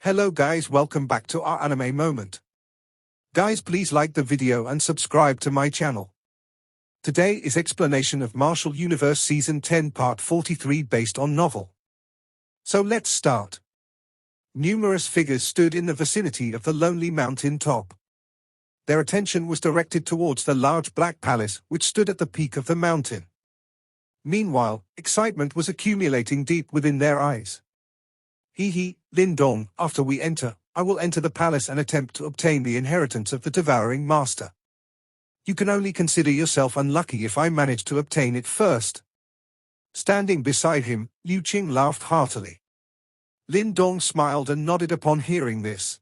Hello guys, welcome back to our anime moment. Guys, please like the video and subscribe to my channel. Today is explanation of Martial Universe Season 10 Part 43 based on novel. So let's start. Numerous figures stood in the vicinity of the lonely mountain top. Their attention was directed towards the large black palace which stood at the peak of the mountain. Meanwhile, excitement was accumulating deep within their eyes. Lin Dong, after we enter, I will enter the palace and attempt to obtain the inheritance of the devouring master. You can only consider yourself unlucky if I manage to obtain it first. Standing beside him, Liu Qing laughed heartily. Lin Dong smiled and nodded upon hearing this.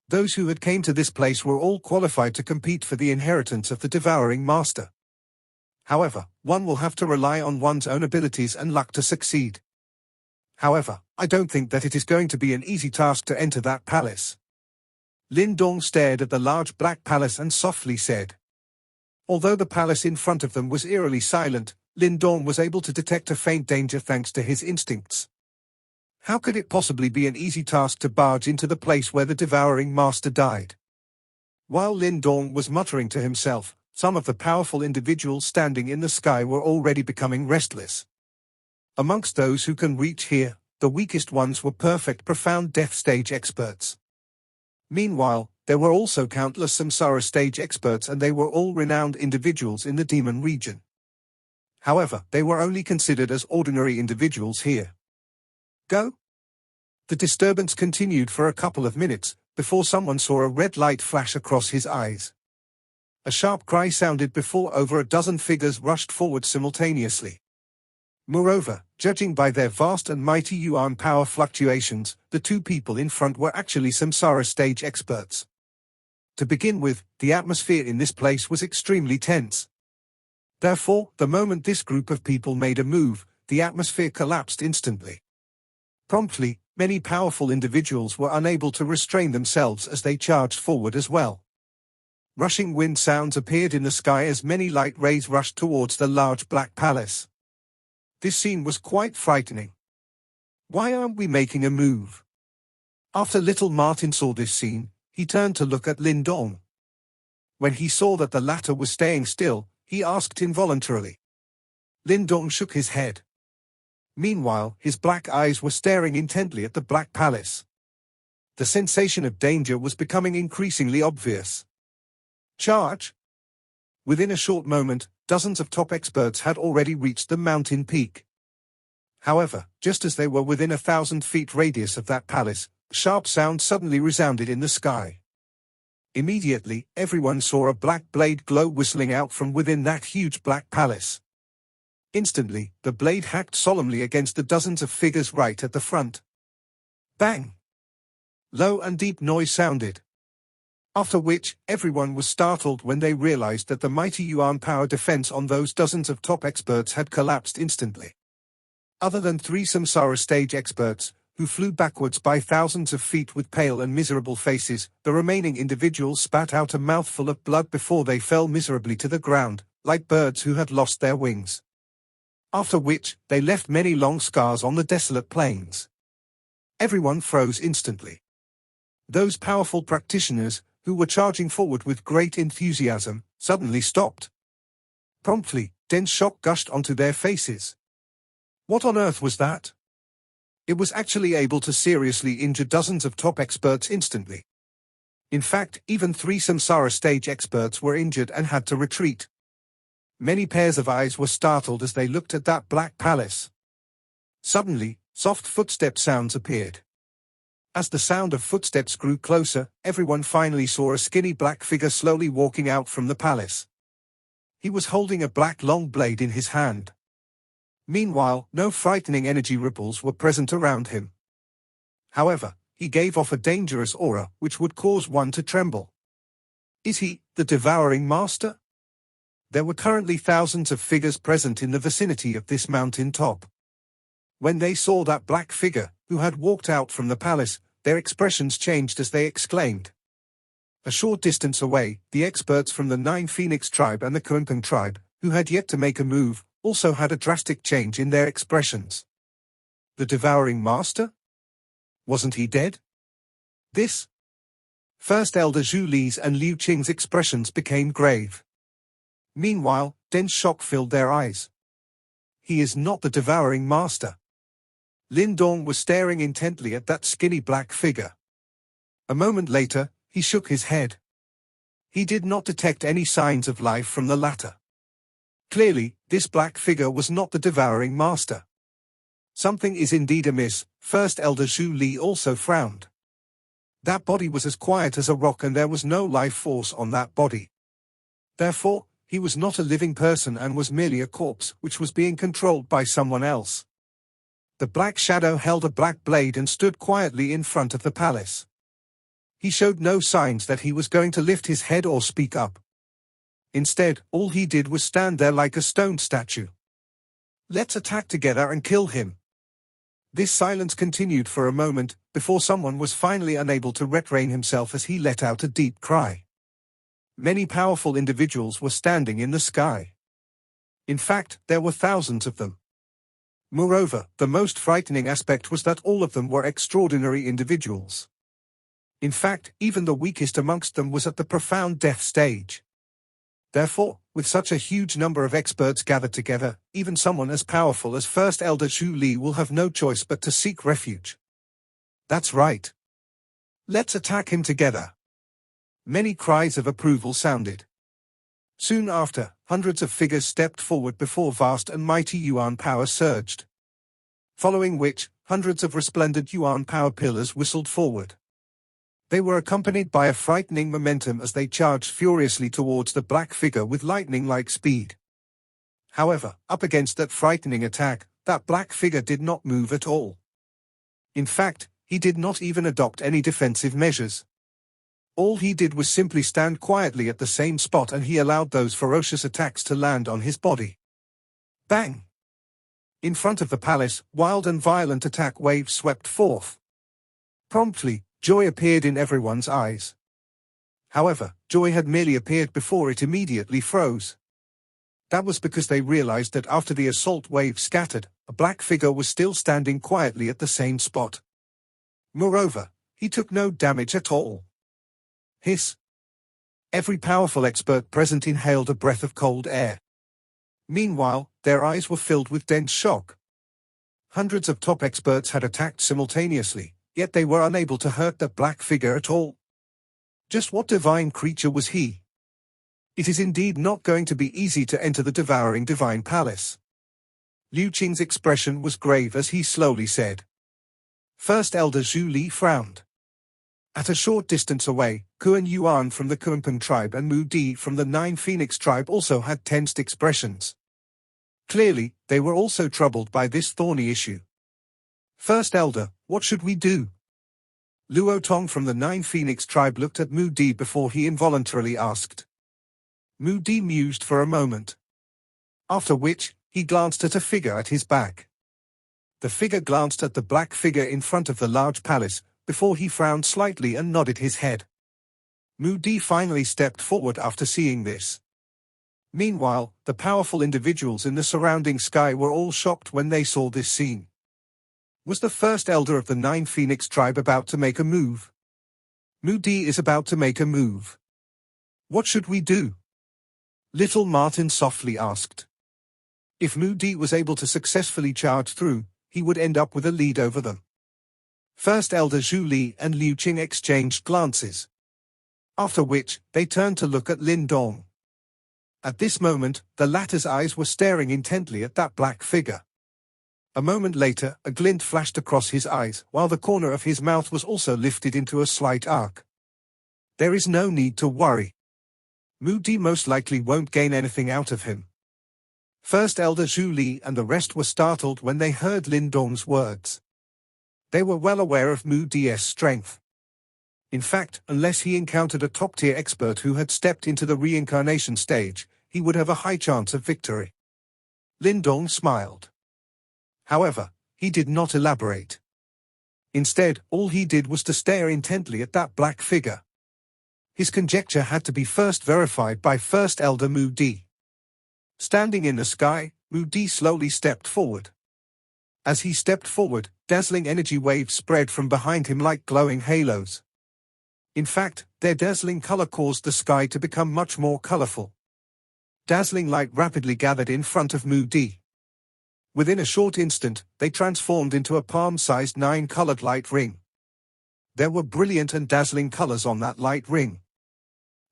Those who had came to this place were all qualified to compete for the inheritance of the devouring master. However, one will have to rely on one's own abilities and luck to succeed. However, I don't think that it is going to be an easy task to enter that palace. Lin Dong stared at the large black palace and softly said. Although the palace in front of them was eerily silent, Lin Dong was able to detect a faint danger thanks to his instincts. How could it possibly be an easy task to barge into the place where the devouring master died? While Lin Dong was muttering to himself, some of the powerful individuals standing in the sky were already becoming restless. Amongst those who can reach here, the weakest ones were perfect profound death stage experts. Meanwhile, there were also countless samsara stage experts and they were all renowned individuals in the demon region. However, they were only considered as ordinary individuals here. Go! The disturbance continued for a couple of minutes, before someone saw a red light flash across his eyes. A sharp cry sounded before over a dozen figures rushed forward simultaneously. Moreover, judging by their vast and mighty yuan power fluctuations, the two people in front were actually samsara stage experts. To begin with, the atmosphere in this place was extremely tense. Therefore, the moment this group of people made a move, the atmosphere collapsed instantly. Promptly, many powerful individuals were unable to restrain themselves as they charged forward as well. Rushing wind sounds appeared in the sky as many light rays rushed towards the large black palace. This scene was quite frightening. Why aren't we making a move? After little Martin saw this scene, he turned to look at Lin Dong. When he saw that the latter was staying still, he asked involuntarily. Lin Dong shook his head. Meanwhile, his black eyes were staring intently at the black palace. The sensation of danger was becoming increasingly obvious. Charge! Within a short moment, dozens of top experts had already reached the mountain peak. However, just as they were within 1,000 feet radius of that palace, a sharp sound suddenly resounded in the sky. Immediately, everyone saw a black blade glow whistling out from within that huge black palace. Instantly, the blade hacked solemnly against the dozens of figures right at the front. Bang! Low and deep noise sounded. After which, everyone was startled when they realized that the mighty yuan power defense on those dozens of top experts had collapsed instantly. Other than 3 samsara stage experts, who flew backwards by thousands of feet with pale and miserable faces, the remaining individuals spat out a mouthful of blood before they fell miserably to the ground, like birds who had lost their wings. After which, they left many long scars on the desolate plains. Everyone froze instantly. Those powerful practitioners, who were charging forward with great enthusiasm, suddenly stopped. Promptly, dense shock gushed onto their faces. What on earth was that? It was actually able to seriously injure dozens of top experts instantly. In fact, even 3 samsara stage experts were injured and had to retreat. Many pairs of eyes were startled as they looked at that black palace. Suddenly, soft footstep sounds appeared. As the sound of footsteps grew closer, everyone finally saw a skinny black figure slowly walking out from the palace. He was holding a black long blade in his hand. Meanwhile, no frightening energy ripples were present around him. However, he gave off a dangerous aura which would cause one to tremble. Is he, the devouring master? There were currently thousands of figures present in the vicinity of this mountain top. When they saw that black figure, who had walked out from the palace, their expressions changed as they exclaimed. A short distance away, the experts from the 9 Phoenix tribe and the Kunpeng tribe, who had yet to make a move, also had a drastic change in their expressions. The devouring master? Wasn't he dead? This. First Elder Zhu Li's and Liu Qing's expressions became grave. Meanwhile, dense shock filled their eyes. He is not the devouring master. Lin Dong was staring intently at that skinny black figure. A moment later, he shook his head. He did not detect any signs of life from the latter. Clearly, this black figure was not the devouring master. Something is indeed amiss. First Elder Zhu Li also frowned. That body was as quiet as a rock and there was no life force on that body. Therefore, he was not a living person and was merely a corpse which was being controlled by someone else. The black shadow held a black blade and stood quietly in front of the palace. He showed no signs that he was going to lift his head or speak up. Instead, all he did was stand there like a stone statue. Let's attack together and kill him. This silence continued for a moment, before someone was finally unable to restrain himself as he let out a deep cry. Many powerful individuals were standing in the sky. In fact, there were thousands of them. Moreover, the most frightening aspect was that all of them were extraordinary individuals. In fact, even the weakest amongst them was at the profound death stage. Therefore, with such a huge number of experts gathered together, even someone as powerful as First Elder Zhu Li will have no choice but to seek refuge. That's right. Let's attack him together. Many cries of approval sounded. Soon after, hundreds of figures stepped forward before vast and mighty Yuan power surged. Following which, hundreds of resplendent Yuan power pillars whistled forward. They were accompanied by a frightening momentum as they charged furiously towards the black figure with lightning-like speed. However, up against that frightening attack, that black figure did not move at all. In fact, he did not even adopt any defensive measures. All he did was simply stand quietly at the same spot and he allowed those ferocious attacks to land on his body. Bang! In front of the palace, wild and violent attack waves swept forth. Promptly, joy appeared in everyone's eyes. However, joy had merely appeared before it immediately froze. That was because they realized that after the assault wave scattered, a black figure was still standing quietly at the same spot. Moreover, he took no damage at all. Hiss! Every powerful expert present inhaled a breath of cold air. Meanwhile, their eyes were filled with dense shock. Hundreds of top experts had attacked simultaneously, yet they were unable to hurt the black figure at all. Just what divine creature was he? It is indeed not going to be easy to enter the devouring divine palace. Liu Qing's expression was grave as he slowly said. First Elder Zhu Li frowned. At a short distance away, Kuan Yuan from the Kunpeng tribe and Mudi from the Nine Phoenix tribe also had tensed expressions. Clearly, they were also troubled by this thorny issue. First Elder, what should we do? Luo Tong from the Nine Phoenix tribe looked at Mudi before he involuntarily asked. Mudi mused for a moment. After which, he glanced at a figure at his back. The figure glanced at the black figure in front of the large palace, before he frowned slightly and nodded his head. Mudi finally stepped forward after seeing this. Meanwhile, the powerful individuals in the surrounding sky were all shocked when they saw this scene. Was the first elder of the Nine Phoenix tribe about to make a move? Mudi is about to make a move. What should we do? Little Martin softly asked. If Mudi was able to successfully charge through, he would end up with a lead over them. First Elder Zhu Li and Liu Qing exchanged glances. After which, they turned to look at Lin Dong. At this moment, the latter's eyes were staring intently at that black figure. A moment later, a glint flashed across his eyes, while the corner of his mouth was also lifted into a slight arc. There is no need to worry. Mudi most likely won't gain anything out of him. First Elder Zhu Li and the rest were startled when they heard Lin Dong's words. They were well aware of Mudi's strength. In fact, unless he encountered a top-tier expert who had stepped into the reincarnation stage, he would have a high chance of victory. Lin Dong smiled. However, he did not elaborate. Instead, all he did was to stare intently at that black figure. His conjecture had to be first verified by First Elder Mudi. Standing in the sky, Mudi slowly stepped forward. As he stepped forward, dazzling energy waves spread from behind him like glowing halos. In fact, their dazzling color caused the sky to become much more colorful. Dazzling light rapidly gathered in front of Mudi. Within a short instant, they transformed into a palm-sized 9-colored light ring. There were brilliant and dazzling colors on that light ring.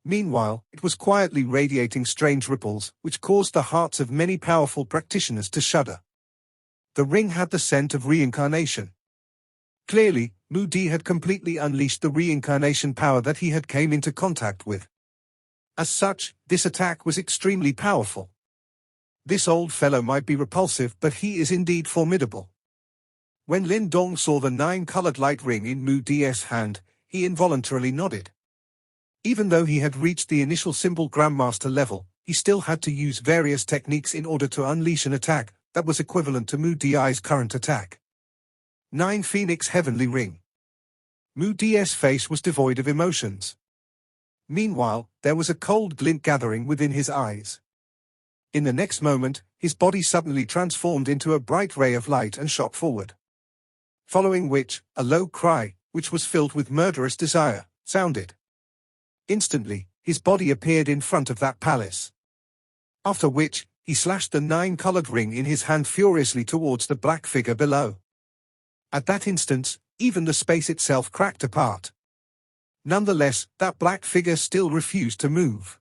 Meanwhile, it was quietly radiating strange ripples, which caused the hearts of many powerful practitioners to shudder. The ring had the scent of reincarnation. Clearly, Mudi had completely unleashed the reincarnation power that he had came into contact with. As such, this attack was extremely powerful. This old fellow might be repulsive, but he is indeed formidable. When Lin Dong saw the 9-colored light ring in Mudi's hand, he involuntarily nodded. Even though he had reached the initial symbol Grandmaster level, he still had to use various techniques in order to unleash an attack that was equivalent to Mudi's current attack. 9 Phoenix Heavenly Ring. Mudi's face was devoid of emotions. Meanwhile, there was a cold glint gathering within his eyes. In the next moment, his body suddenly transformed into a bright ray of light and shot forward. Following which, a low cry, which was filled with murderous desire, sounded. Instantly, his body appeared in front of that palace. After which, he slashed the 9-colored ring in his hand furiously towards the black figure below. At that instant, even the space itself cracked apart. Nonetheless, that black figure still refused to move.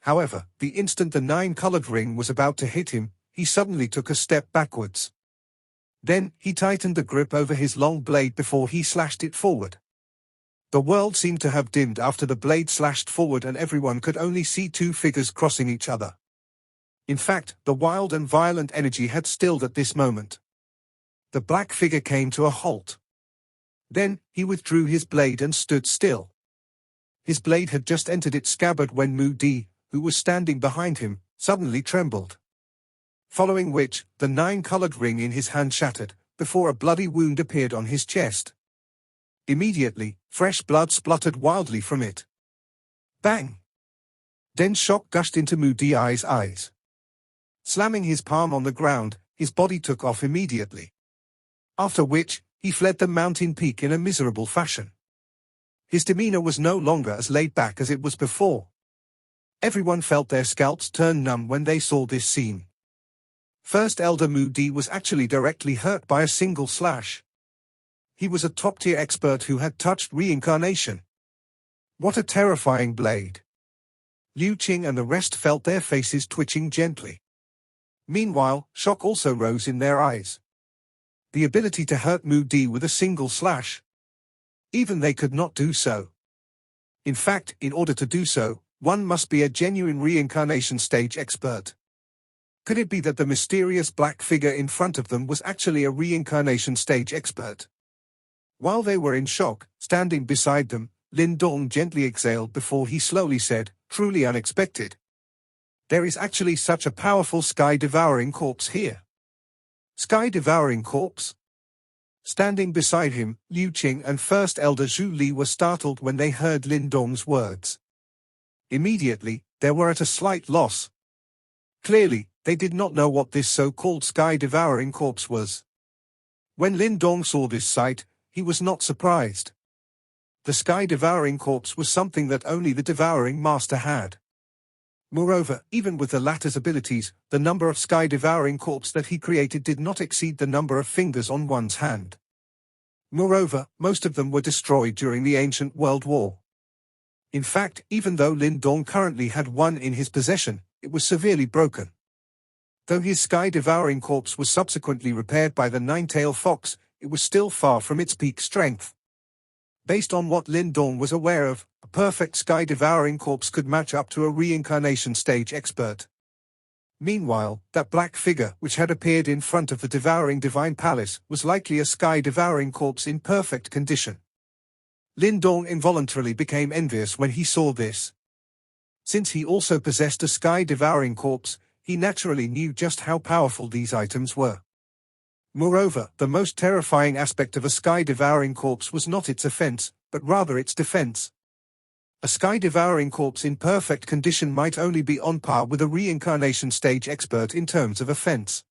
However, the instant the 9-colored ring was about to hit him, he suddenly took a step backwards. Then, he tightened the grip over his long blade before he slashed it forward. The world seemed to have dimmed after the blade slashed forward and everyone could only see 2 figures crossing each other. In fact, the wild and violent energy had stilled at this moment. The black figure came to a halt. Then, he withdrew his blade and stood still. His blade had just entered its scabbard when Mudi, who was standing behind him, suddenly trembled. Following which, the 9-colored ring in his hand shattered, before a bloody wound appeared on his chest. Immediately, fresh blood spluttered wildly from it. Bang! Then shock gushed into Mudi's eyes. Slamming his palm on the ground, his body took off immediately. After which, he fled the mountain peak in a miserable fashion. His demeanor was no longer as laid back as it was before. Everyone felt their scalps turn numb when they saw this scene. First Elder Mudi was actually directly hurt by a single slash. He was a top-tier expert who had touched reincarnation. What a terrifying blade. Liu Qing and the rest felt their faces twitching gently. Meanwhile, shock also rose in their eyes. The ability to hurt Mudi with a single slash. Even they could not do so. In fact, in order to do so, one must be a genuine reincarnation stage expert. Could it be that the mysterious black figure in front of them was actually a reincarnation stage expert? While they were in shock, standing beside them, Lin Dong gently exhaled before he slowly said, "Truly unexpected. There is actually such a powerful sky-devouring corpse here." Sky-devouring corpse? Standing beside him, Liu Qing and First Elder Zhu Li were startled when they heard Lin Dong's words. Immediately, they were at a slight loss. Clearly, they did not know what this so-called sky-devouring corpse was. When Lin Dong saw this sight, he was not surprised. The sky-devouring corpse was something that only the devouring master had. Moreover, even with the latter's abilities, the number of sky-devouring corpse that he created did not exceed the number of fingers on one's hand. Moreover, most of them were destroyed during the ancient World War. In fact, even though Lin Dong currently had one in his possession, it was severely broken. Though his sky-devouring corpse was subsequently repaired by the nine-tailed fox, it was still far from its peak strength. Based on what Lin Dong was aware of, a perfect sky-devouring corpse could match up to a reincarnation stage expert. Meanwhile, that black figure which had appeared in front of the devouring divine palace was likely a sky-devouring corpse in perfect condition. Lin Dong involuntarily became envious when he saw this. Since he also possessed a sky-devouring corpse, he naturally knew just how powerful these items were. Moreover, the most terrifying aspect of a sky-devouring corpse was not its offense, but rather its defense. A sky-devouring corpse in perfect condition might only be on par with a reincarnation stage expert in terms of offense.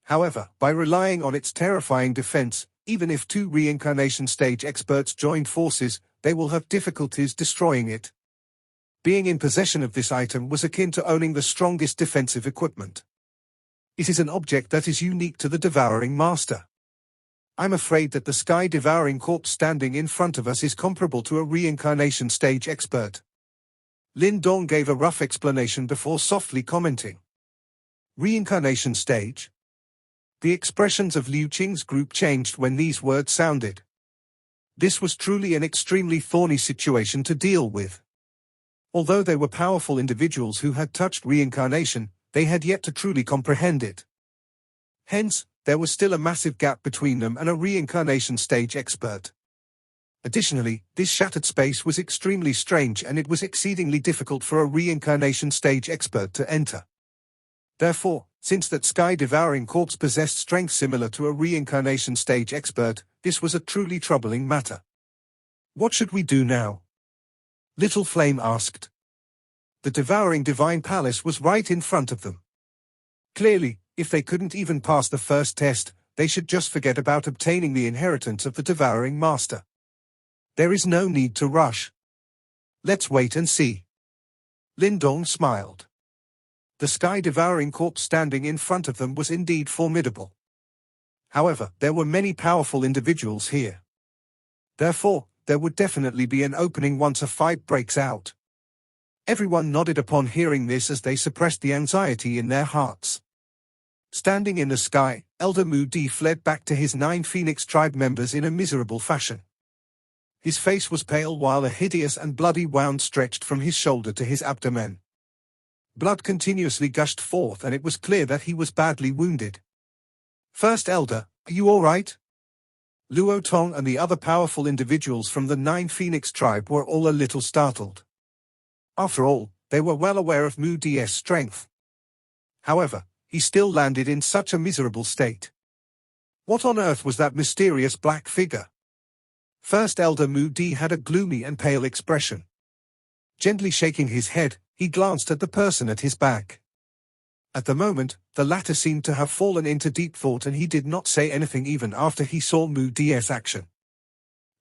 However, by relying on its terrifying defense, even if two reincarnation stage experts joined forces, they will have difficulties destroying it. Being in possession of this item was akin to owning the strongest defensive equipment. It is an object that is unique to the Devouring Master. I'm afraid that the sky-devouring corpse standing in front of us is comparable to a reincarnation stage expert. Lin Dong gave a rough explanation before softly commenting. Reincarnation stage? The expressions of Liu Qing's group changed when these words sounded. This was truly an extremely thorny situation to deal with. Although they were powerful individuals who had touched reincarnation, they had yet to truly comprehend it. Hence, there was still a massive gap between them and a reincarnation stage expert. Additionally, this shattered space was extremely strange and it was exceedingly difficult for a reincarnation stage expert to enter. Therefore, since that sky-devouring corpse possessed strength similar to a reincarnation stage expert, this was a truly troubling matter. What should we do now? Little Flame asked. The devouring divine palace was right in front of them. Clearly, if they couldn't even pass the first test, they should just forget about obtaining the inheritance of the devouring master. There is no need to rush. Let's wait and see. Lin Dong smiled. The sky-devouring corpse standing in front of them was indeed formidable. However, there were many powerful individuals here. Therefore, there would definitely be an opening once a fight breaks out. Everyone nodded upon hearing this as they suppressed the anxiety in their hearts. Standing in the sky, Elder Mudi fled back to his 9 Phoenix tribe members in a miserable fashion. His face was pale while a hideous and bloody wound stretched from his shoulder to his abdomen. Blood continuously gushed forth and it was clear that he was badly wounded. First Elder, are you all right? Luo Tong and the other powerful individuals from the 9 Phoenix tribe were all a little startled. After all, they were well aware of Mudi's strength. However, he still landed in such a miserable state. What on earth was that mysterious black figure? First Elder Mudi had a gloomy and pale expression. Gently shaking his head, he glanced at the person at his back. At the moment, the latter seemed to have fallen into deep thought and he did not say anything even after he saw Mudi's action.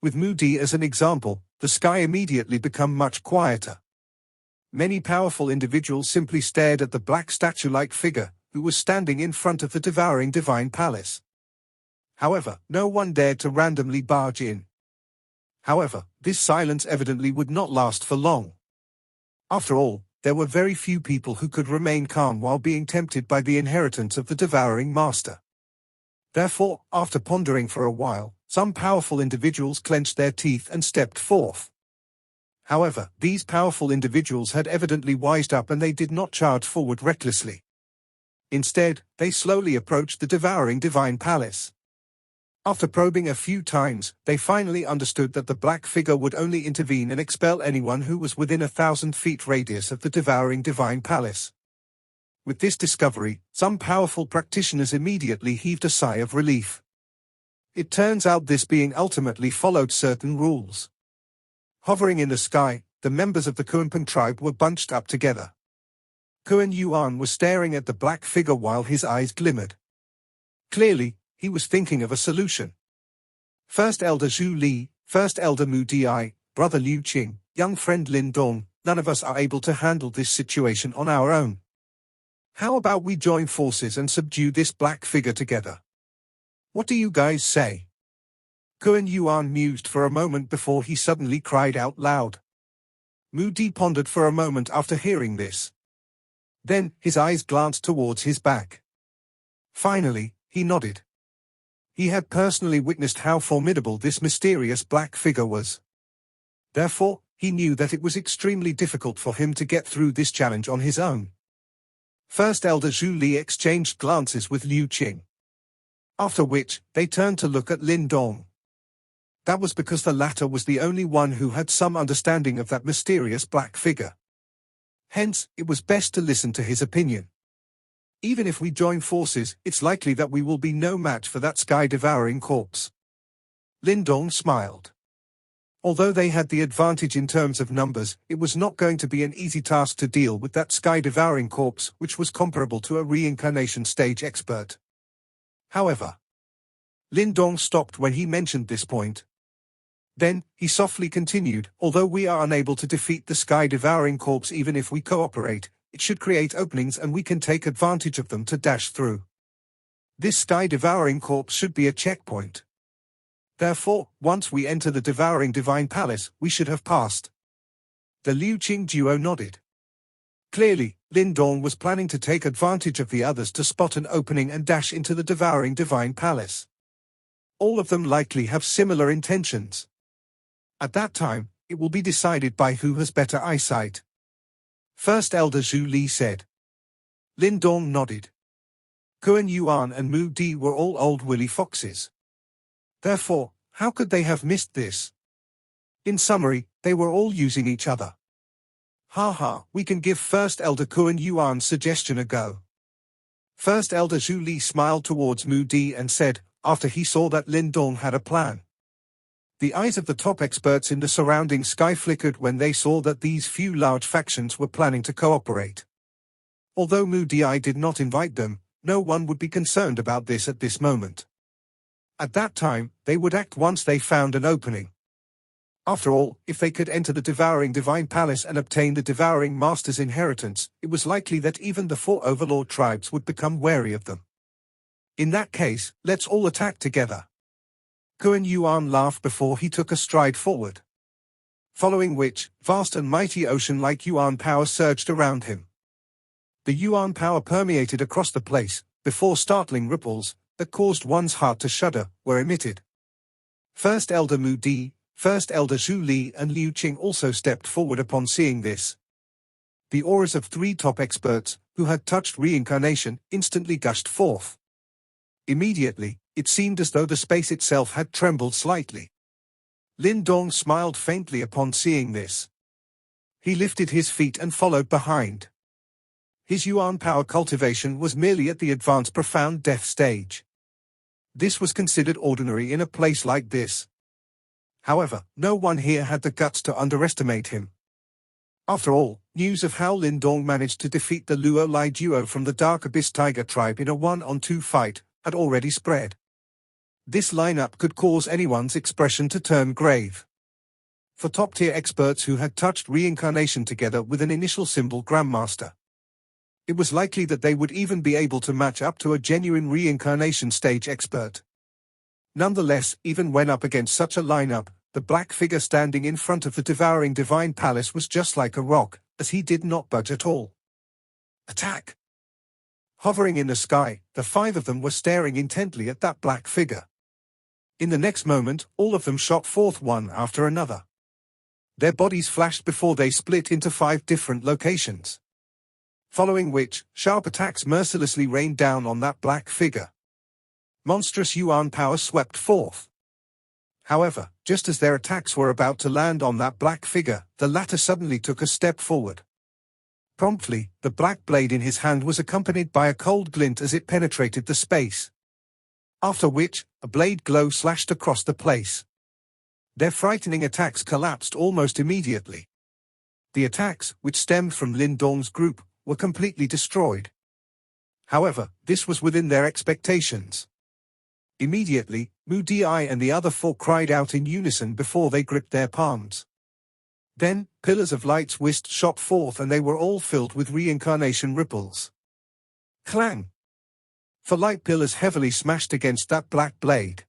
With Mudi as an example, the sky immediately became much quieter. Many powerful individuals simply stared at the black statue-like figure, who was standing in front of the devouring divine palace. However, no one dared to randomly barge in. However, this silence evidently would not last for long. After all, there were very few people who could remain calm while being tempted by the inheritance of the devouring master. Therefore, after pondering for a while, some powerful individuals clenched their teeth and stepped forth. However, these powerful individuals had evidently wised up and they did not charge forward recklessly. Instead, they slowly approached the devouring divine palace. After probing a few times, they finally understood that the black figure would only intervene and expel anyone who was within 1,000 feet radius of the devouring divine palace. With this discovery, some powerful practitioners immediately heaved a sigh of relief. It turns out this being ultimately followed certain rules. Hovering in the sky, the members of the Kuanping tribe were bunched up together. Kuan Yuan was staring at the black figure while his eyes glimmered. Clearly, he was thinking of a solution. First Elder Zhu Li, First Elder Mudi, Brother Liu Qing, young friend Lin Dong, none of us are able to handle this situation on our own. How about we join forces and subdue this black figure together? What do you guys say? Kuan Yuan mused for a moment before he suddenly cried out loud. Mudi pondered for a moment after hearing this. Then, his eyes glanced towards his back. Finally, he nodded. He had personally witnessed how formidable this mysterious black figure was. Therefore, he knew that it was extremely difficult for him to get through this challenge on his own. First Elder Zhu Li exchanged glances with Liu Qing. After which, they turned to look at Lin Dong. That was because the latter was the only one who had some understanding of that mysterious black figure. Hence, it was best to listen to his opinion. Even if we join forces, it's likely that we will be no match for that sky-devouring corpse. Lin Dong smiled. Although they had the advantage in terms of numbers, it was not going to be an easy task to deal with that sky-devouring corpse, which was comparable to a reincarnation stage expert. However, Lin Dong stopped when he mentioned this point. Then, he softly continued, although we are unable to defeat the sky-devouring corpse even if we cooperate, it should create openings and we can take advantage of them to dash through. This sky-devouring corpse should be a checkpoint. Therefore, once we enter the devouring divine palace, we should have passed. The Liu Qing duo nodded. Clearly, Lin Dong was planning to take advantage of the others to spot an opening and dash into the devouring divine palace. All of them likely have similar intentions. At that time, it will be decided by who has better eyesight. First Elder Zhu Li said. Lin Dong nodded. Kuan Yuan and Mudi were all old woolly foxes. Therefore, how could they have missed this? In summary, they were all using each other. Haha, we can give First Elder Kuan Yuan's suggestion a go. First Elder Zhu Li smiled towards Mudi and said, after he saw that Lin Dong had a plan. The eyes of the top experts in the surrounding sky flickered when they saw that these few large factions were planning to cooperate. Although Mudi did not invite them, no one would be concerned about this at this moment. At that time, they would act once they found an opening. After all, if they could enter the devouring divine palace and obtain the devouring master's inheritance, it was likely that even the 4 overlord tribes would become wary of them. In that case, let's all attack together. Kuan Yuan laughed before he took a stride forward. Following which, vast and mighty ocean-like Yuan power surged around him. The Yuan power permeated across the place, before startling ripples, that caused one's heart to shudder, were emitted. First Elder Mudi, First Elder Zhu Li and Liu Qing also stepped forward upon seeing this. The auras of 3 top experts, who had touched reincarnation, instantly gushed forth. Immediately, it seemed as though the space itself had trembled slightly. Lin Dong smiled faintly upon seeing this. He lifted his feet and followed behind. His Yuan power cultivation was merely at the advanced profound death stage. This was considered ordinary in a place like this. However, no one here had the guts to underestimate him. After all, news of how Lin Dong managed to defeat the Luo Lai duo from the Dark Abyss Tiger tribe in a 1-on-2 fight had already spread. This lineup could cause anyone's expression to turn grave. For top-tier experts who had touched reincarnation together with an initial symbol Grandmaster, it was likely that they would even be able to match up to a genuine reincarnation stage expert. Nonetheless, even when up against such a lineup, the black figure standing in front of the devouring divine palace was just like a rock, as he did not budge at all. Attack! Hovering in the sky, the 5 of them were staring intently at that black figure. In the next moment, all of them shot forth one after another. Their bodies flashed before they split into 5 different locations. Following which, sharp attacks mercilessly rained down on that black figure. Monstrous Yuan power swept forth. However, just as their attacks were about to land on that black figure, the latter suddenly took a step forward. Promptly, the black blade in his hand was accompanied by a cold glint as it penetrated the space. After which, a blade glow slashed across the place. Their frightening attacks collapsed almost immediately. The attacks, which stemmed from Lin Dong's group, were completely destroyed. However, this was within their expectations. Immediately, Mudi and the other 4 cried out in unison before they gripped their palms. Then, pillars of lights whisked shot forth and they were all filled with reincarnation ripples. Clang! For light pillars heavily smashed against that black blade.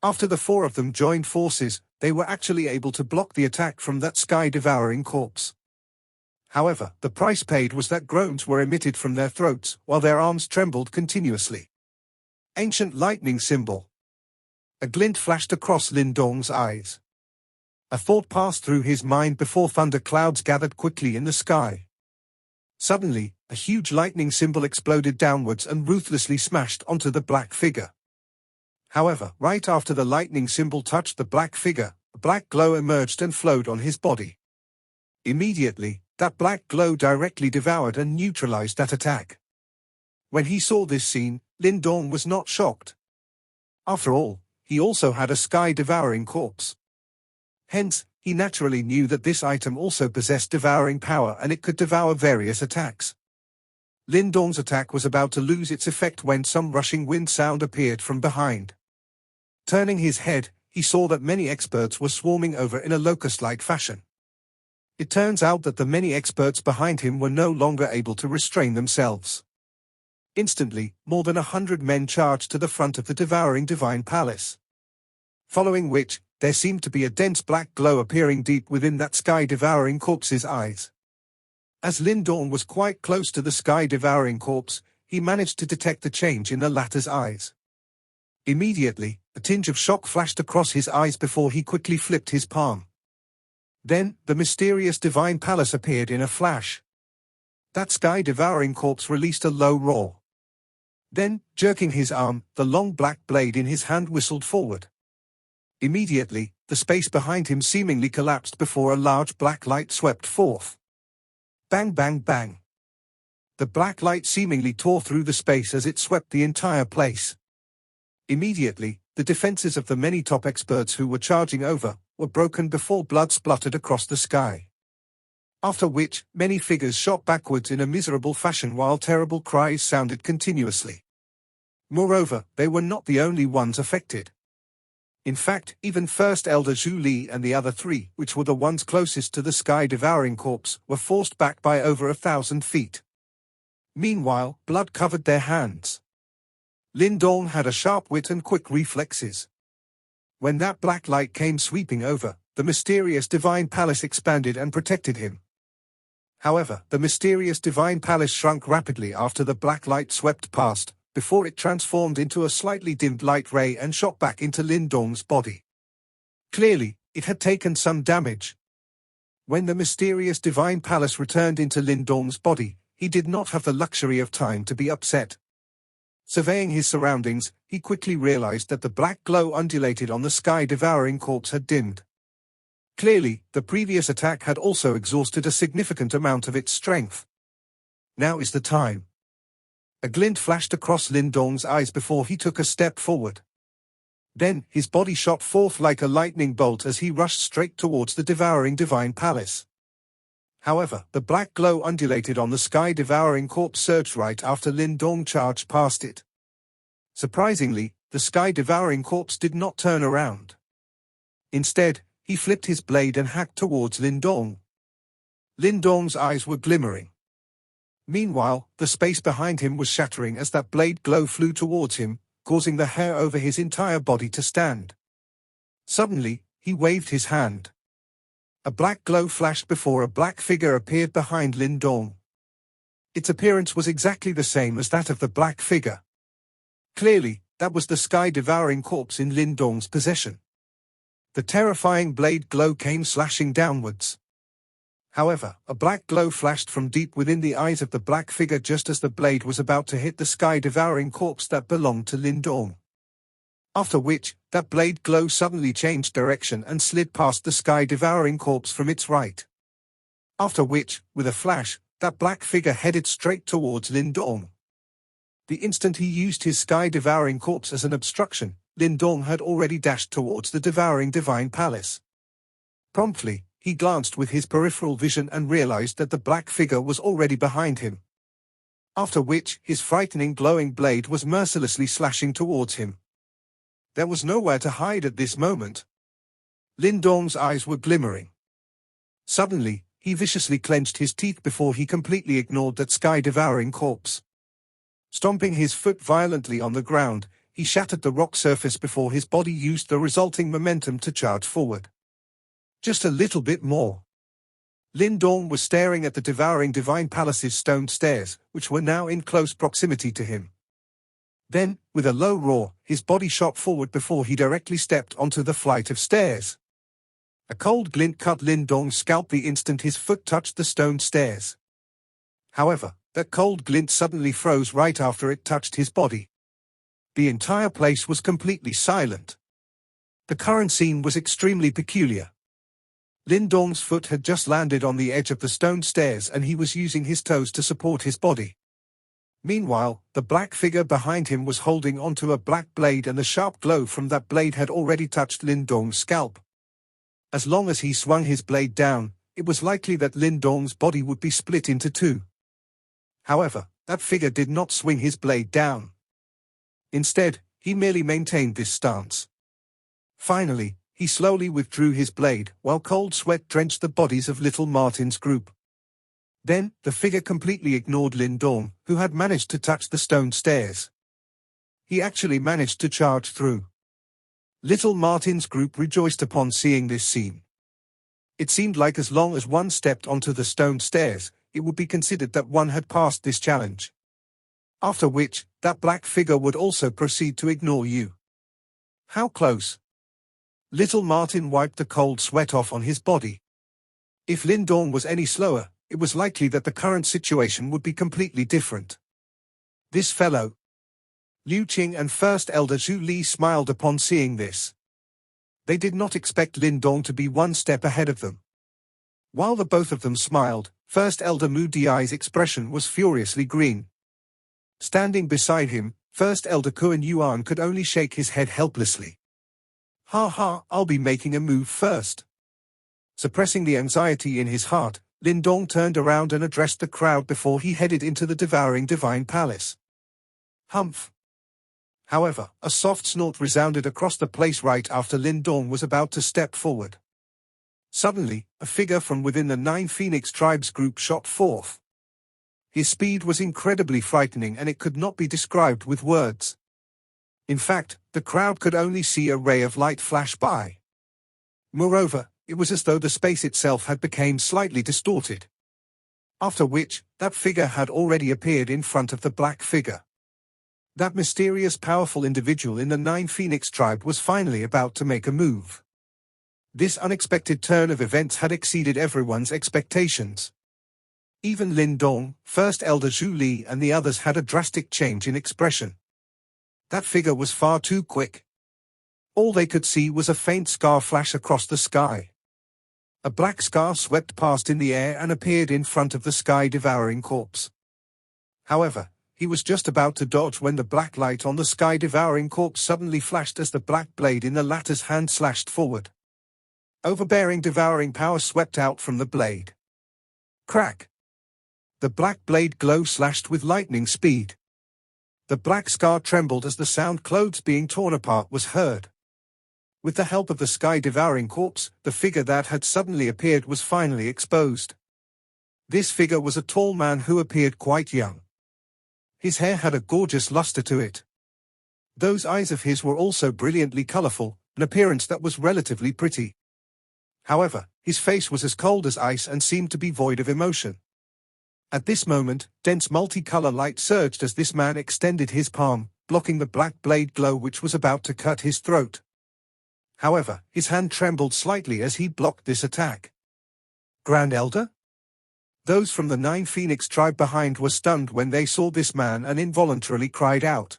After the 4 of them joined forces, they were actually able to block the attack from that sky-devouring corpse. However, the price paid was that groans were emitted from their throats, while their arms trembled continuously. Ancient lightning symbol. A glint flashed across Lin Dong's eyes. A thought passed through his mind before thunder clouds gathered quickly in the sky. Suddenly, a huge lightning symbol exploded downwards and ruthlessly smashed onto the black figure. However, right after the lightning symbol touched the black figure, a black glow emerged and flowed on his body. Immediately, that black glow directly devoured and neutralized that attack. When he saw this scene, Lin Dong was not shocked. After all, he also had a sky-devouring corpse. Hence, he naturally knew that this item also possessed devouring power and it could devour various attacks. Lin Dong's attack was about to lose its effect when some rushing wind sound appeared from behind. Turning his head, he saw that many experts were swarming over in a locust-like fashion. It turns out that the many experts behind him were no longer able to restrain themselves. Instantly, more than 100 men charged to the front of the devouring divine palace. Following which, there seemed to be a dense black glow appearing deep within that sky-devouring corpse's eyes. As Lin Dong was quite close to the sky-devouring corpse, he managed to detect the change in the latter's eyes. Immediately, a tinge of shock flashed across his eyes before he quickly flipped his palm. Then, the mysterious divine palace appeared in a flash. That sky-devouring corpse released a low roar. Then, jerking his arm, the long black blade in his hand whistled forward. Immediately, the space behind him seemingly collapsed before a large black light swept forth. Bang bang bang. The black light seemingly tore through the space as it swept the entire place. Immediately, the defenses of the many top experts who were charging over were broken before blood spluttered across the sky. After which, many figures shot backwards in a miserable fashion while terrible cries sounded continuously. Moreover, they were not the only ones affected. In fact, even First Elder Zhu Li and the other three, which were the ones closest to the sky-devouring corpse, were forced back by over 1,000 feet. Meanwhile, blood covered their hands. Lin Dong had a sharp wit and quick reflexes. When that black light came sweeping over, the mysterious divine palace expanded and protected him. However, the mysterious divine palace shrunk rapidly after the black light swept past, before it transformed into a slightly dimmed light ray and shot back into Lin Dong's body. Clearly, it had taken some damage. When the mysterious divine palace returned into Lin Dong's body, he did not have the luxury of time to be upset. Surveying his surroundings, he quickly realized that the black glow undulated on the sky-devouring corpse had dimmed. Clearly, the previous attack had also exhausted a significant amount of its strength. Now is the time. A glint flashed across Lin Dong's eyes before he took a step forward. Then, his body shot forth like a lightning bolt as he rushed straight towards the devouring divine palace. However, the black glow undulated on the sky-devouring corpse surged right after Lin Dong charged past it. Surprisingly, the sky-devouring corpse did not turn around. Instead, he flipped his blade and hacked towards Lin Dong. Lin Dong's eyes were glimmering. Meanwhile, the space behind him was shattering as that blade glow flew towards him, causing the hair over his entire body to stand. Suddenly, he waved his hand. A black glow flashed before a black figure appeared behind Lin Dong. Its appearance was exactly the same as that of the black figure. Clearly, that was the sky-devouring corpse in Lin Dong's possession. The terrifying blade glow came slashing downwards. However, a black glow flashed from deep within the eyes of the black figure just as the blade was about to hit the sky-devouring corpse that belonged to Lin Dong. After which, that blade glow suddenly changed direction and slid past the sky-devouring corpse from its right. After which, with a flash, that black figure headed straight towards Lin Dong. The instant he used his sky-devouring corpse as an obstruction, Lin Dong had already dashed towards the devouring divine palace. Promptly, he glanced with his peripheral vision and realized that the black figure was already behind him. After which, his frightening glowing blade was mercilessly slashing towards him. There was nowhere to hide at this moment. Lin Dong's eyes were glimmering. Suddenly, he viciously clenched his teeth before he completely ignored that sky-devouring corpse. Stomping his foot violently on the ground, he shattered the rock surface before his body used the resulting momentum to charge forward. Just a little bit more. Lin Dong was staring at the devouring divine palace's stone stairs, which were now in close proximity to him. Then, with a low roar, his body shot forward before he directly stepped onto the flight of stairs. A cold glint cut Lin Dong's scalp the instant his foot touched the stone stairs. However, that cold glint suddenly froze right after it touched his body. The entire place was completely silent. The current scene was extremely peculiar. Lin Dong's foot had just landed on the edge of the stone stairs and he was using his toes to support his body. Meanwhile, the black figure behind him was holding onto a black blade and the sharp glow from that blade had already touched Lin Dong's scalp. As long as he swung his blade down, it was likely that Lin Dong's body would be split into two. However, that figure did not swing his blade down. Instead, he merely maintained this stance. Finally, he slowly withdrew his blade, while cold sweat drenched the bodies of little Martin's group. Then, the figure completely ignored Lin Dong, who had managed to touch the stone stairs. He actually managed to charge through. Little Martin's group rejoiced upon seeing this scene. It seemed like as long as one stepped onto the stone stairs, it would be considered that one had passed this challenge. After which, that black figure would also proceed to ignore you. How close? Little Martin wiped the cold sweat off on his body. If Lin Dong was any slower, it was likely that the current situation would be completely different. This fellow. Liu Qing and First Elder Zhu Li smiled upon seeing this. They did not expect Lin Dong to be one step ahead of them. While the both of them smiled, First Elder Mudi's expression was furiously green. Standing beside him, First Elder Kuan Yuan could only shake his head helplessly. Ha ha, I'll be making a move first. Suppressing the anxiety in his heart, Lin Dong turned around and addressed the crowd before he headed into the devouring divine palace. Humph. However, a soft snort resounded across the place right after Lin Dong was about to step forward. Suddenly, a figure from within the 9 Phoenix Tribes group shot forth. His speed was incredibly frightening and it could not be described with words. In fact, the crowd could only see a ray of light flash by. Moreover, it was as though the space itself had become slightly distorted. After which, that figure had already appeared in front of the black figure. That mysterious powerful individual in the 9 Phoenix tribe was finally about to make a move. This unexpected turn of events had exceeded everyone's expectations. Even Lin Dong, First Elder Zhu Li and the others had a drastic change in expression. That figure was far too quick. All they could see was a faint scar flash across the sky. A black scar swept past in the air and appeared in front of the sky-devouring corpse. However, he was just about to dodge when the black light on the sky-devouring corpse suddenly flashed as the black blade in the latter's hand slashed forward. Overbearing devouring power swept out from the blade. Crack! The black blade glow slashed with lightning speed. The black scar trembled as the sound clothes being torn apart was heard. With the help of the sky-devouring corpse, the figure that had suddenly appeared was finally exposed. This figure was a tall man who appeared quite young. His hair had a gorgeous luster to it. Those eyes of his were also brilliantly colorful, an appearance that was relatively pretty. However, his face was as cold as ice and seemed to be void of emotion. At this moment, dense multicolor light surged as this man extended his palm, blocking the black blade glow which was about to cut his throat. However, his hand trembled slightly as he blocked this attack. Grand Elder? Those from the 9 Phoenix tribe behind were stunned when they saw this man and involuntarily cried out.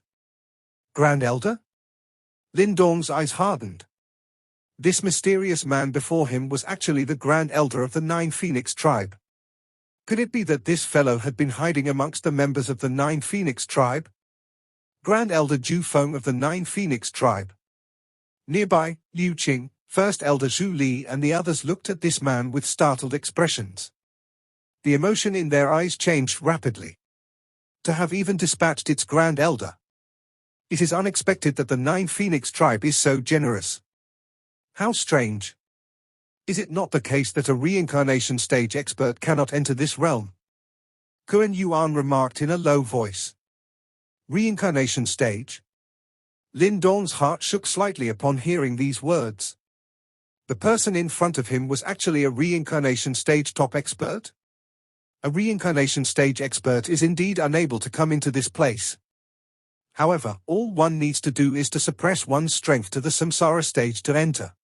Grand Elder? Lin Dong's eyes hardened. This mysterious man before him was actually the Grand Elder of the 9 Phoenix tribe. Could it be that this fellow had been hiding amongst the members of the 9 Phoenix tribe? Grand Elder Zhu Feng of the 9 Phoenix tribe. Nearby, Liu Qing, First Elder Zhu Li and the others looked at this man with startled expressions. The emotion in their eyes changed rapidly. To have even dispatched its Grand Elder. It is unexpected that the 9 Phoenix tribe is so generous. How strange. Is it not the case that a reincarnation stage expert cannot enter this realm? Kuan Yuan remarked in a low voice. Reincarnation stage? Lin Dong's heart shook slightly upon hearing these words. The person in front of him was actually a reincarnation stage top expert? A reincarnation stage expert is indeed unable to come into this place. However, all one needs to do is to suppress one's strength to the samsara stage to enter.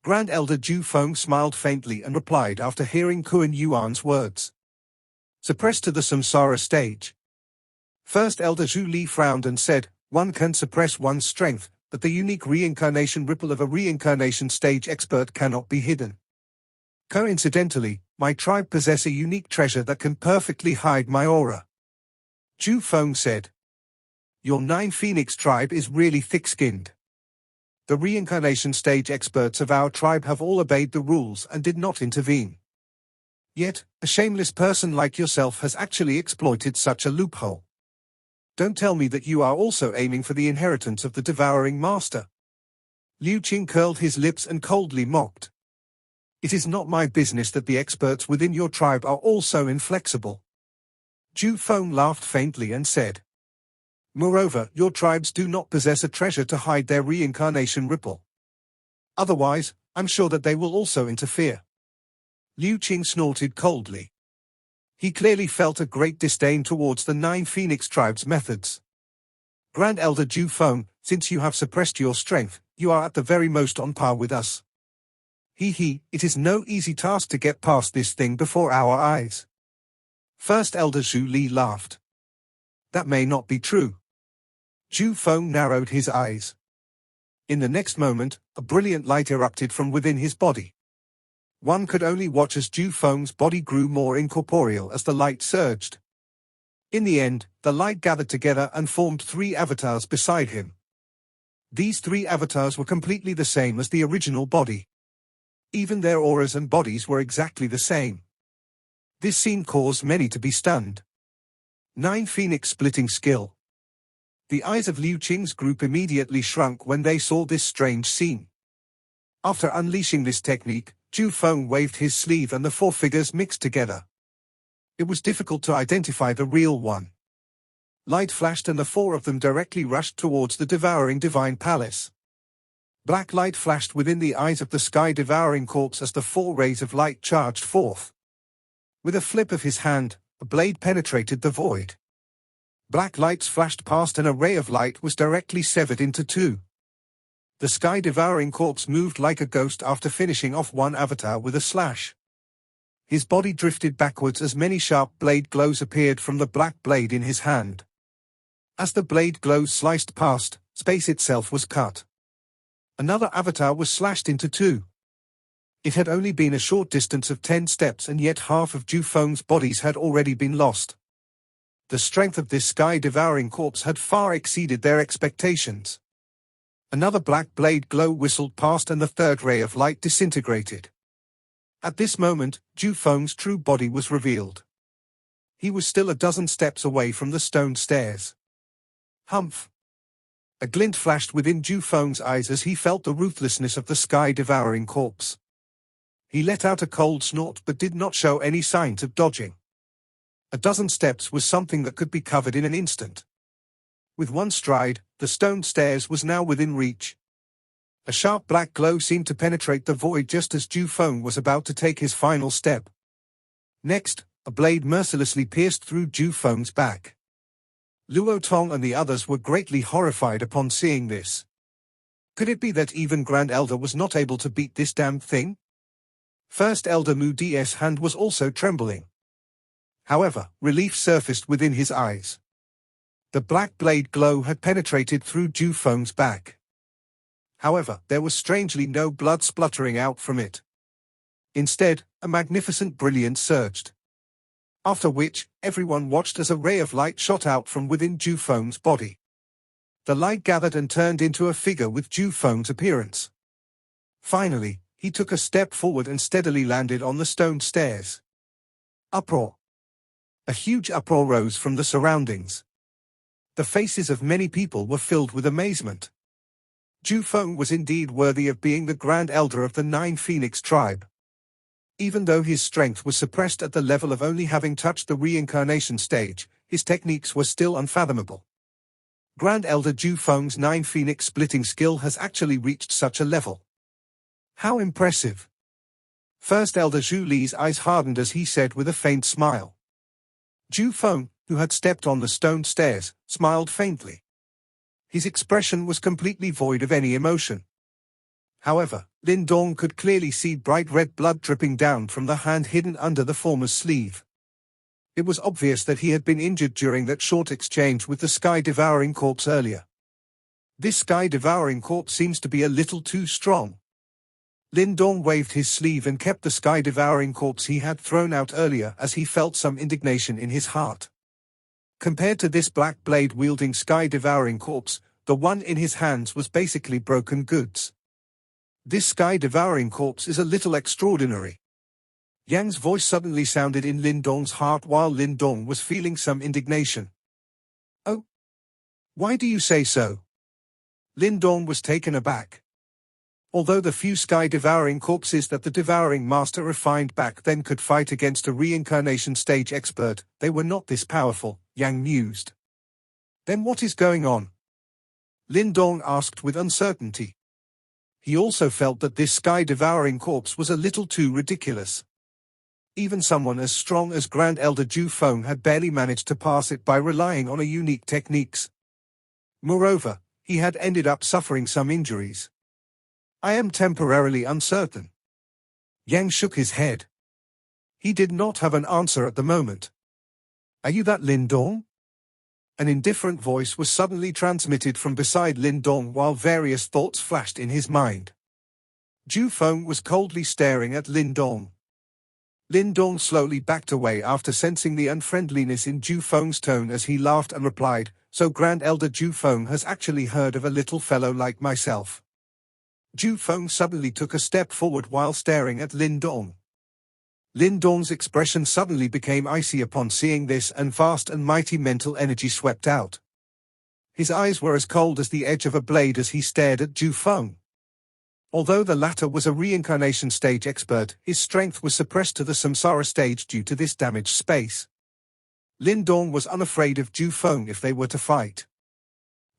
Grand Elder Zhu Feng smiled faintly and replied after hearing Kuan Yuan's words. Suppress to the samsara stage. First Elder Zhu Li frowned and said, one can suppress one's strength, but the unique reincarnation ripple of a reincarnation stage expert cannot be hidden. Coincidentally, my tribe possess a unique treasure that can perfectly hide my aura. Zhu Feng said. Your 9 Phoenix tribe is really thick-skinned. The reincarnation stage experts of our tribe have all obeyed the rules and did not intervene. Yet, a shameless person like yourself has actually exploited such a loophole. Don't tell me that you are also aiming for the inheritance of the devouring master. Liu Qing curled his lips and coldly mocked. It is not my business that the experts within your tribe are all so inflexible. Zhu Feng laughed faintly and said. Moreover, your tribes do not possess a treasure to hide their reincarnation ripple. Otherwise, I'm sure that they will also interfere. Liu Qing snorted coldly. He clearly felt a great disdain towards the 9 Phoenix tribes' methods. Grand Elder Zhu Feng, since you have suppressed your strength, you are at the very most on par with us. It is no easy task to get past this thing before our eyes. First Elder Zhu Li laughed. That may not be true. Zhu Feng narrowed his eyes. In the next moment, a brilliant light erupted from within his body. One could only watch as Zhu Feng's body grew more incorporeal as the light surged. In the end, the light gathered together and formed 3 avatars beside him. These 3 avatars were completely the same as the original body. Even their auras and bodies were exactly the same. This scene caused many to be stunned. 9 Phoenix splitting skill. The eyes of Liu Qing's group immediately shrunk when they saw this strange scene. After unleashing this technique, Zhu Feng waved his sleeve and the 4 figures mixed together. It was difficult to identify the real one. Light flashed and the 4 of them directly rushed towards the devouring divine palace. Black light flashed within the eyes of the sky-devouring corpse as the 4 rays of light charged forth. With a flip of his hand, a blade penetrated the void. Black lights flashed past and a ray of light was directly severed into 2. The sky-devouring corpse moved like a ghost after finishing off one avatar with a slash. His body drifted backwards as many sharp blade glows appeared from the black blade in his hand. As the blade glows sliced past, space itself was cut. Another avatar was slashed into 2. It had only been a short distance of 10 steps and yet half of Zhu Feng's bodies had already been lost. The strength of this sky-devouring corpse had far exceeded their expectations. Another black blade glow whistled past and the 3rd ray of light disintegrated. At this moment, Zhu Feng's true body was revealed. He was still a dozen steps away from the stone stairs. Humph! A glint flashed within Zhu Feng's eyes as he felt the ruthlessness of the sky-devouring corpse. He let out a cold snort but did not show any signs of dodging. A dozen steps was something that could be covered in an instant. With one stride, the stone stairs was now within reach. A sharp black glow seemed to penetrate the void just as Zhu Feng was about to take his final step. Next, a blade mercilessly pierced through Zhu Feng's back. Luo Tong and the others were greatly horrified upon seeing this. Could it be that even Grand Elder was not able to beat this damned thing? First Elder Mudi's hand was also trembling. However, relief surfaced within his eyes. The black blade glow had penetrated through Zhu Feng's back. However, there was strangely no blood spluttering out from it. Instead, a magnificent brilliance surged. After which, everyone watched as a ray of light shot out from within Zhu Feng's body. The light gathered and turned into a figure with Zhu Feng's appearance. Finally, he took a step forward and steadily landed on the stone stairs. Uproar. A huge uproar rose from the surroundings. The faces of many people were filled with amazement. Zhu Feng was indeed worthy of being the Grand Elder of the 9 Phoenix tribe. Even though his strength was suppressed at the level of only having touched the reincarnation stage, his techniques were still unfathomable. Grand Elder Zhu Feng's 9 Phoenix splitting skill has actually reached such a level. How impressive! First Elder Zhu Li's eyes hardened as he said with a faint smile. Zhu Feng, who had stepped on the stone stairs, smiled faintly. His expression was completely void of any emotion. However, Lin Dong could clearly see bright red blood dripping down from the hand hidden under the former's sleeve. It was obvious that he had been injured during that short exchange with the sky-devouring corpse earlier. This sky-devouring corpse seems to be a little too strong. Lin Dong waved his sleeve and kept the sky-devouring corpse he had thrown out earlier as he felt some indignation in his heart. Compared to this black blade-wielding sky-devouring corpse, the one in his hands was basically broken goods. This sky-devouring corpse is a little extraordinary. Yang's voice suddenly sounded in Lin Dong's heart while Lin Dong was feeling some indignation. Oh? Why do you say so? Lin Dong was taken aback. Although the few sky-devouring corpses that the devouring master refined back then could fight against a reincarnation stage expert, they were not this powerful, Yang mused. Then what is going on? Lin Dong asked with uncertainty. He also felt that this sky-devouring corpse was a little too ridiculous. Even someone as strong as Grand Elder Ju Feng had barely managed to pass it by relying on a unique techniques. Moreover, he had ended up suffering some injuries. I am temporarily uncertain. Yang shook his head. He did not have an answer at the moment. Are you that Lin Dong? An indifferent voice was suddenly transmitted from beside Lin Dong while various thoughts flashed in his mind. Ju Feng was coldly staring at Lin Dong. Lin Dong slowly backed away after sensing the unfriendliness in Ju Feng's tone as he laughed and replied, "So Grand Elder Ju Feng has actually heard of a little fellow like myself." Ju Feng suddenly took a step forward while staring at Lin Dong. Lin Dong's expression suddenly became icy upon seeing this, and vast and mighty mental energy swept out. His eyes were as cold as the edge of a blade as he stared at Ju Feng. Although the latter was a reincarnation stage expert, his strength was suppressed to the samsara stage due to this damaged space. Lin Dong was unafraid of Ju Feng if they were to fight.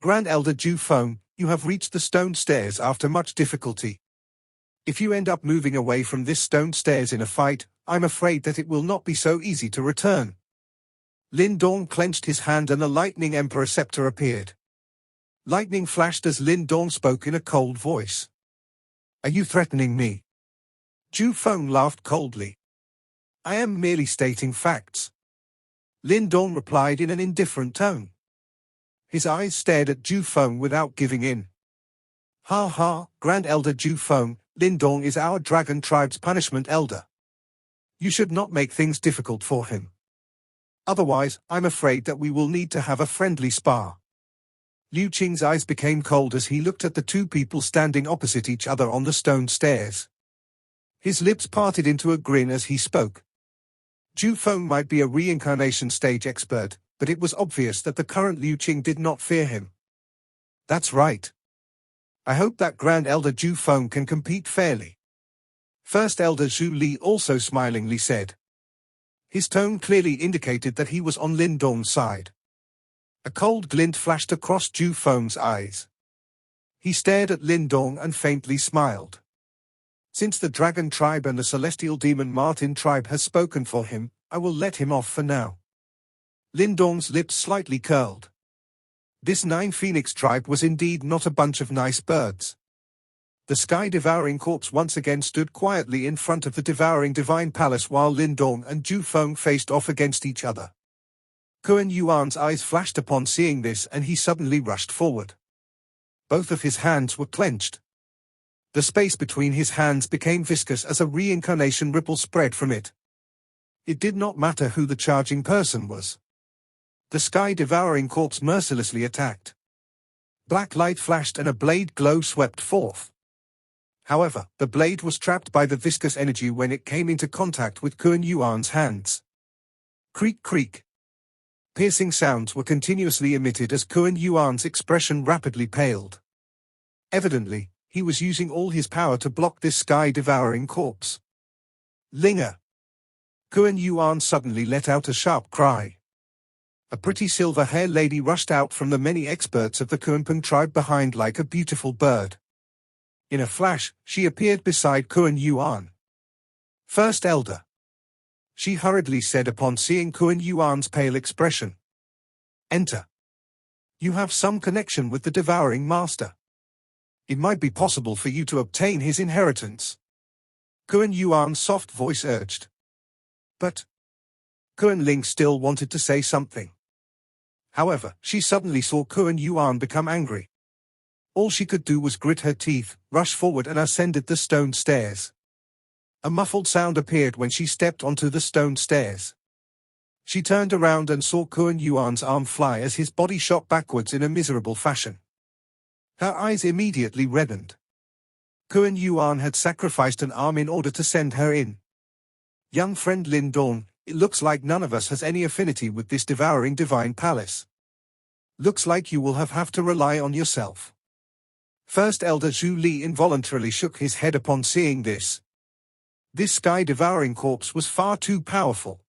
"Grand Elder Ju Feng, you have reached the stone stairs after much difficulty. If you end up moving away from this stone stairs in a fight, I'm afraid that it will not be so easy to return." Lin Dong clenched his hand and a lightning emperor scepter appeared. Lightning flashed as Lin Dong spoke in a cold voice. "Are you threatening me?" Ju Feng laughed coldly. "I am merely stating facts." Lin Dong replied in an indifferent tone. His eyes stared at Ju Feng without giving in. "Ha ha, Grand Elder Ju Feng, Lin Dong is our dragon tribe's punishment elder. You should not make things difficult for him. Otherwise, I'm afraid that we will need to have a friendly spar." Liu Qing's eyes became cold as he looked at the two people standing opposite each other on the stone stairs. His lips parted into a grin as he spoke. Ju Feng might be a reincarnation stage expert, but it was obvious that the current Liu Qing did not fear him. "That's right. I hope that Grand Elder Ju Feng can compete fairly." First Elder Zhu Li also smilingly said. His tone clearly indicated that he was on Lin Dong's side. A cold glint flashed across Ju Feng's eyes. He stared at Lin Dong and faintly smiled. "Since the Dragon Tribe and the Celestial Demon Martin Tribe has spoken for him, I will let him off for now." Lin Dong's lips slightly curled. This Nine Phoenix Tribe was indeed not a bunch of nice birds. The sky-devouring corpse once again stood quietly in front of the devouring divine palace while Lin Dong and Ju Feng faced off against each other. Kuan Yuan's eyes flashed upon seeing this and he suddenly rushed forward. Both of his hands were clenched. The space between his hands became viscous as a reincarnation ripple spread from it. It did not matter who the charging person was. The sky-devouring corpse mercilessly attacked. Black light flashed and a blade glow swept forth. However, the blade was trapped by the viscous energy when it came into contact with Kuan Yuan's hands. Creak creak. Piercing sounds were continuously emitted as Kuan Yuan's expression rapidly paled. Evidently, he was using all his power to block this sky-devouring corpse. "Linger!" Kuan Yuan suddenly let out a sharp cry. A pretty silver-haired lady rushed out from the many experts of the Kunpeng tribe behind like a beautiful bird. In a flash, she appeared beside Kuan Yuan. "First Elder," she hurriedly said upon seeing Kuan Yuan's pale expression. "Enter. You have some connection with the devouring master. It might be possible for you to obtain his inheritance." Kuan Yuan's soft voice urged. But Kuan Ling still wanted to say something. However, she suddenly saw Kuan Yuan become angry. All she could do was grit her teeth, rush forward and ascended the stone stairs. A muffled sound appeared when she stepped onto the stone stairs. She turned around and saw Kuan Yuan's arm fly as his body shot backwards in a miserable fashion. Her eyes immediately reddened. Kuan Yuan had sacrificed an arm in order to send her in. "Young friend Lin Dong, it looks like none of us has any affinity with this devouring divine palace. Looks like you will have to rely on yourself." First Elder Zhu Li involuntarily shook his head upon seeing this. This sky-devouring corpse was far too powerful.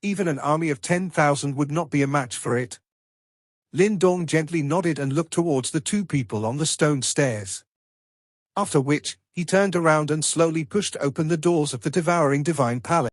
Even an army of 10,000 would not be a match for it. Lin Dong gently nodded and looked towards the two people on the stone stairs. After which, he turned around and slowly pushed open the doors of the devouring divine palace.